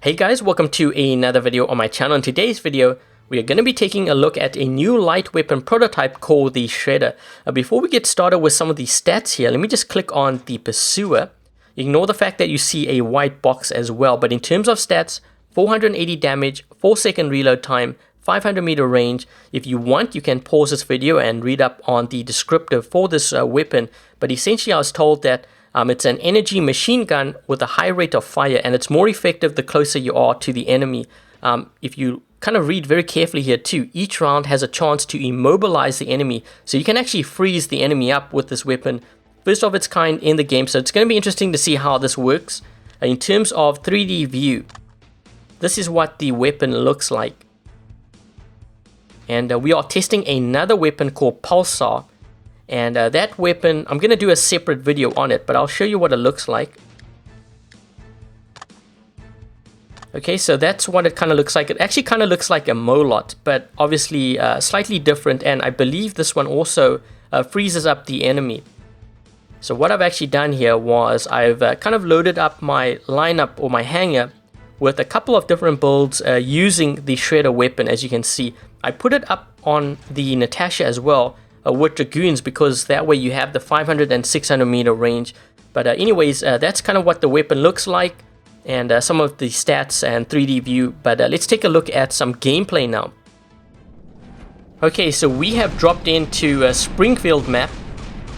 Hey guys, welcome to another video on my channel. In today's video, we are going to be taking a look at a new light weapon prototype called the Shredder. Before we get started with some of the stats here, let me just click on the pursuer. Ignore the fact that you see a white box as well, but in terms of stats, 480 damage, 4-second reload time, 500 meter range. If you want, you can pause this video and read up on the descriptive for this weapon, but essentially I was told that it's an energy machine gun with a high rate of fire, and it's more effective the closer you are to the enemy. If you kind of read very carefully here too, each round has a chance to immobilize the enemy, so you can actually freeze the enemy up with this weapon, first of its kind in the game. So it's going to be interesting to see how this works. In terms of 3D view, this is what the weapon looks like. And we are testing another weapon called Pulsar. And that weapon, I'm going to do a separate video on it, but I'll show you what it looks like. Okay, so that's what it kind of looks like. It actually kind of looks like a Molot, but obviously slightly different. And I believe this one also freezes up the enemy. So what I've actually done here was I've kind of loaded up my lineup or my hanger with a couple of different builds using the Shredder weapon. As you can see, I put it up on the Natasha as well, with Dragoons, because that way you have the 500 and 600 meter range. But anyways, that's kind of what the weapon looks like, and some of the stats and 3D view. But let's take a look at some gameplay now. Okay, so we have dropped into a Springfield map.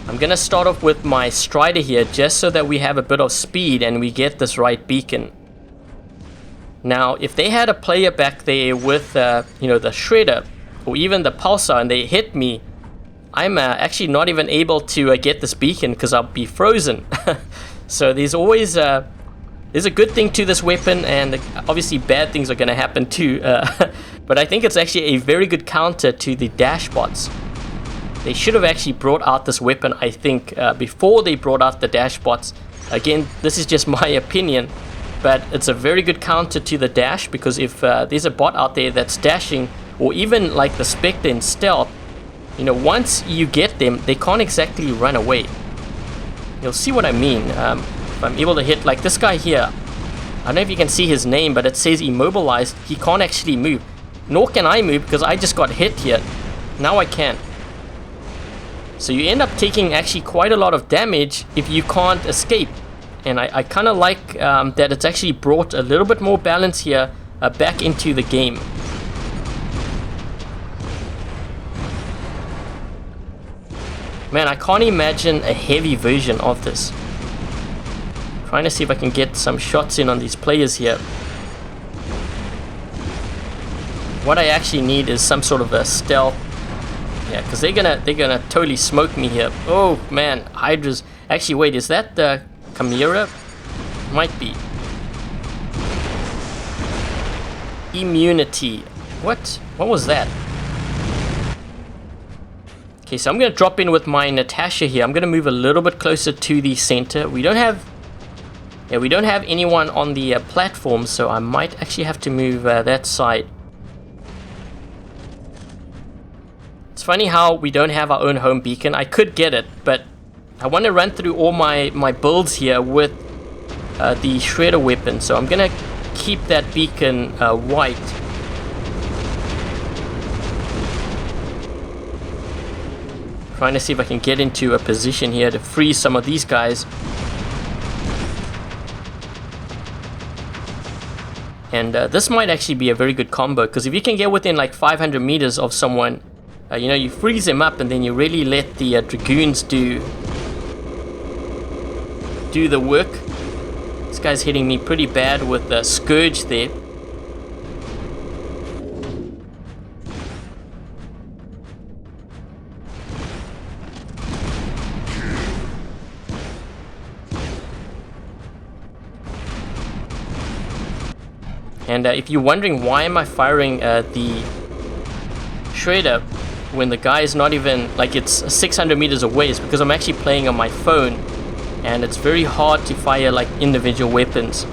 I'm gonna start off with my Strider here, just so that we have a bit of speed and we get this right beacon. Now, if they had a player back there with the Shredder or even the Pulsar and they hit me, I'm actually not even able to get this beacon because I'll be frozen. So there's always there's a good thing to this weapon, and obviously bad things are going to happen too. But I think it's actually a very good counter to the dash bots. They should have actually brought out this weapon, I think, before they brought out the dash bots. Again, this is just my opinion, but it's a very good counter to the dash, because if there's a bot out there that's dashing, or even like the Spectre in stealth, once you get them, they can't exactly run away. You'll see what I mean. If I'm able to hit, like this guy here, I don't know if you can see his name, but it says immobilized. He can't actually move. Nor can I move, because I just got hit here. Now I can. So you end up taking actually quite a lot of damage if you can't escape. And I kind of like that it's actually brought a little bit more balance here back into the game. Man, I can't imagine a heavy version of this. Trying to see if I can get some shots in on these players here. What I actually need is some sort of a stealth. Yeah, because they're gonna totally smoke me here. Oh man, Hydra's. Actually, wait, is that the Chimera? Might be. Immunity. What was that? Okay, so I'm going to drop in with my Natasha here. I'm going to move a little bit closer to the center. We don't have anyone on the platform, so I might actually have to move that side. It's funny how we don't have our own home beacon. I could get it, but I want to run through all my builds here with the Shredder weapon, so I'm going to keep that beacon white. Trying to see if I can get into a position here to freeze some of these guys. And this might actually be a very good combo, because if you can get within like 500 meters of someone, you freeze them up, and then you really let the Dragoons do the work. This guy's hitting me pretty bad with the Scourge there. And if you're wondering why am I firing the Shredder when the guy is not even, like, it's 600 meters away, it's because I'm actually playing on my phone, and it's very hard to fire like individual weapons.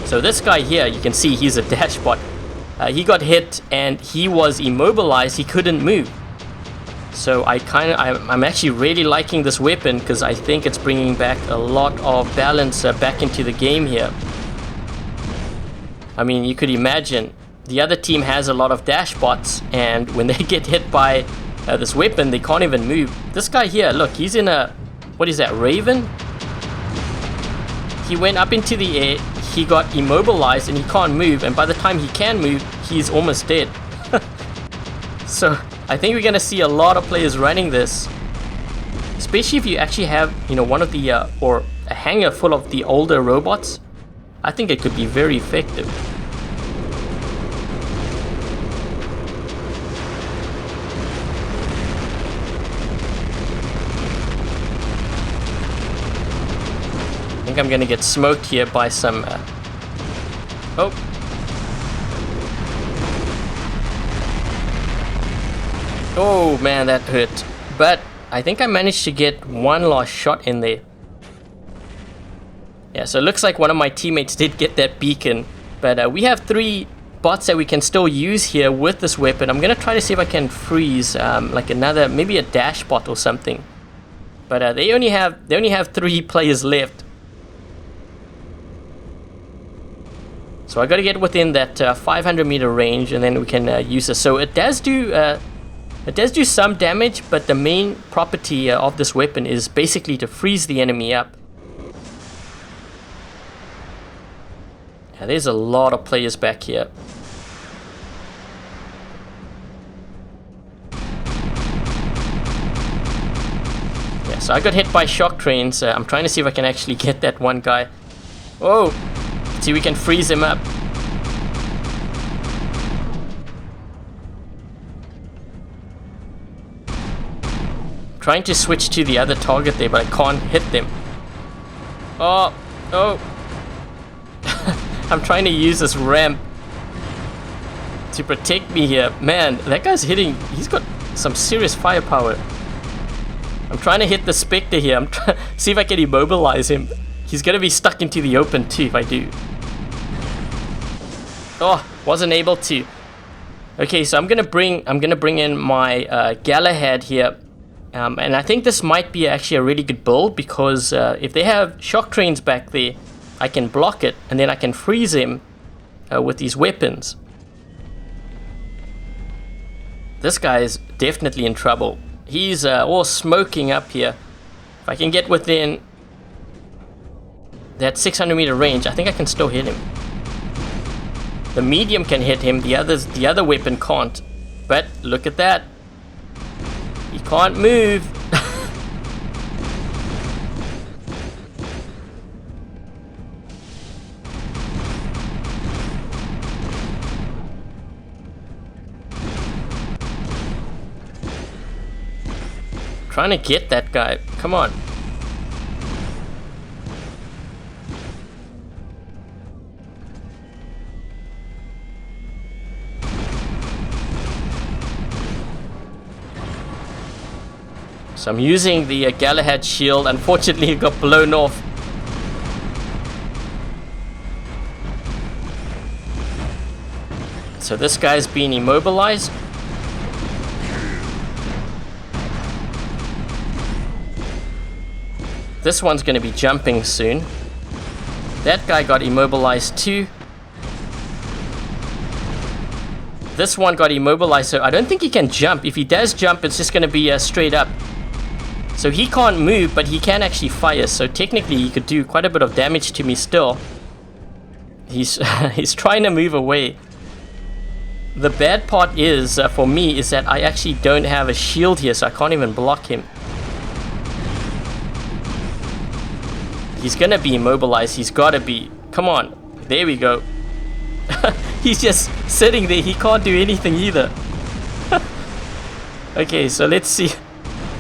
So this guy here, you can see he's a dash bot. He got hit and he was immobilized, he couldn't move. So I'm actually really liking this weapon, because I think it's bringing back a lot of balance back into the game here. I mean, you could imagine the other team has a lot of dash bots, and when they get hit by this weapon, they can't even move. This guy here, look, he's in a, what is that, Raven? He went up into the air, he got immobilized and he can't move, and by the time he can move, he's almost dead. So I think we're gonna see a lot of players running this, especially if you actually have, you know, one of the or a hangar full of the older robots. I think it could be very effective. I think I'm gonna get smoked here by some oh. Oh man, that hurt. But I think I managed to get one last shot in there. Yeah, so it looks like one of my teammates did get that beacon. But we have 3 bots that we can still use here with this weapon. I'm gonna try to see if I can freeze like another, maybe a dash bot or something. But they only have 3 players left. So I gotta get within that 500 meter range, and then we can use this. So it does do some damage, but the main property of this weapon is basically to freeze the enemy up. Yeah, there's a lot of players back here. Yeah, so I got hit by shock trains. I'm trying to see if I can actually get that one guy. Oh, see, we can freeze him up. Trying to switch to the other target there, but I can't hit them. Oh. I'm trying to use this ramp to protect me here. Man, that guy's hitting, he's got some serious firepower. I'm trying to hit the Spectre here. I'm trying to see if I can immobilize him. He's gonna be stuck into the open too if I do. Oh, wasn't able to. Okay, so I'm gonna bring in my Galahad here. And I think this might be actually a really good build, because if they have shock trains back there, I can block it and then I can freeze him with these weapons. This guy is definitely in trouble. He's all smoking up here. If I can get within that 600 meter range, I think I can still hit him. The medium can hit him, the other weapon can't. But look at that. He can't move. Trying to get that guy. Come on. So I'm using the Galahad shield. Unfortunately, it got blown off. So this guy's been immobilized. This one's going to be jumping soon. That guy got immobilized too. This one got immobilized, so I don't think he can jump. If he does jump, it's just going to be straight up. So he can't move, but he can actually fire. So technically, he could do quite a bit of damage to me still. He's trying to move away. The bad part is, for me, is that I actually don't have a shield here, so I can't even block him. He's gonna be immobilized. He's gotta be. Come on. There we go. He's just sitting there. He can't do anything either. Okay, so let's see.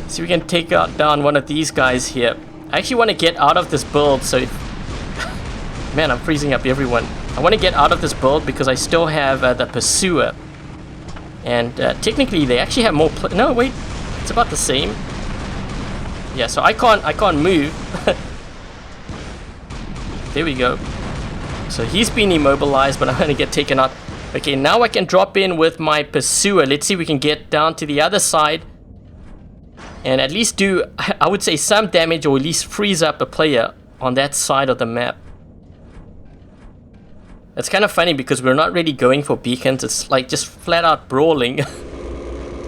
See if we can take down one of these guys here. I actually want to get out of this build. So, man, I'm freezing up everyone. I want to get out of this build because I still have the Pursuer. And technically, they actually have more. No, wait. It's about the same. Yeah, so I can't move. There we go. So he's been immobilized, but I'm going to get taken out. Okay, now I can drop in with my Pursuer. Let's see if we can get down to the other side. And at least do, I would say, some damage, or at least freeze up a player on that side of the map. It's kind of funny because we're not really going for beacons, it's like just flat out brawling.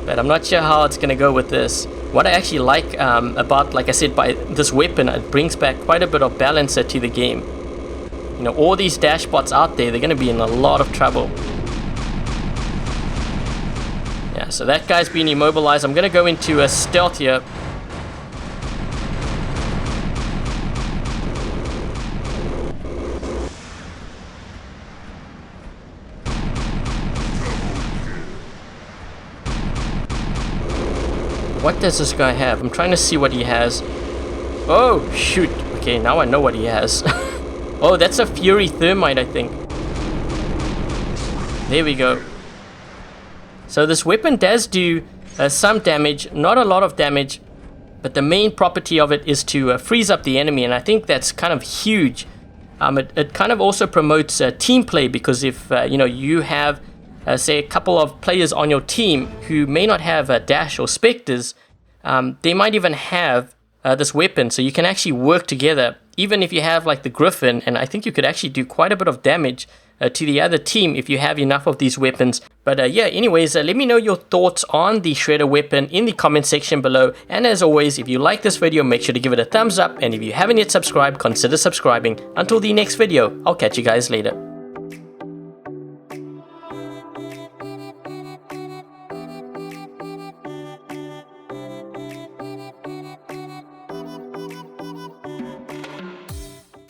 But I'm not sure how it's gonna go with this. What I actually like about, like I said, by this weapon, it brings back quite a bit of balancer to the game. You know, all these dash bots out there, they're gonna be in a lot of trouble. Yeah, so that guy's been immobilized. I'm gonna go into a stealth here. What does this guy have? I'm trying to see what he has. Oh, shoot. Okay, now I know what he has. Oh, that's a Fury Thermite, I think. There we go. So this weapon does do some damage, not a lot of damage, but the main property of it is to freeze up the enemy, and I think that's kind of huge. It kind of also promotes team play, because if you know, you have say a couple of players on your team who may not have Dash or Spectres, they might even have this weapon, so you can actually work together, even if you have like the Griffin, and I think you could actually do quite a bit of damage to the other team if you have enough of these weapons. But yeah, anyways, let me know your thoughts on the Shredder weapon in the comment section below, and as always, if you like this video, make sure to give it a thumbs up, and if you haven't yet subscribed, consider subscribing. Until the next video, I'll catch you guys later.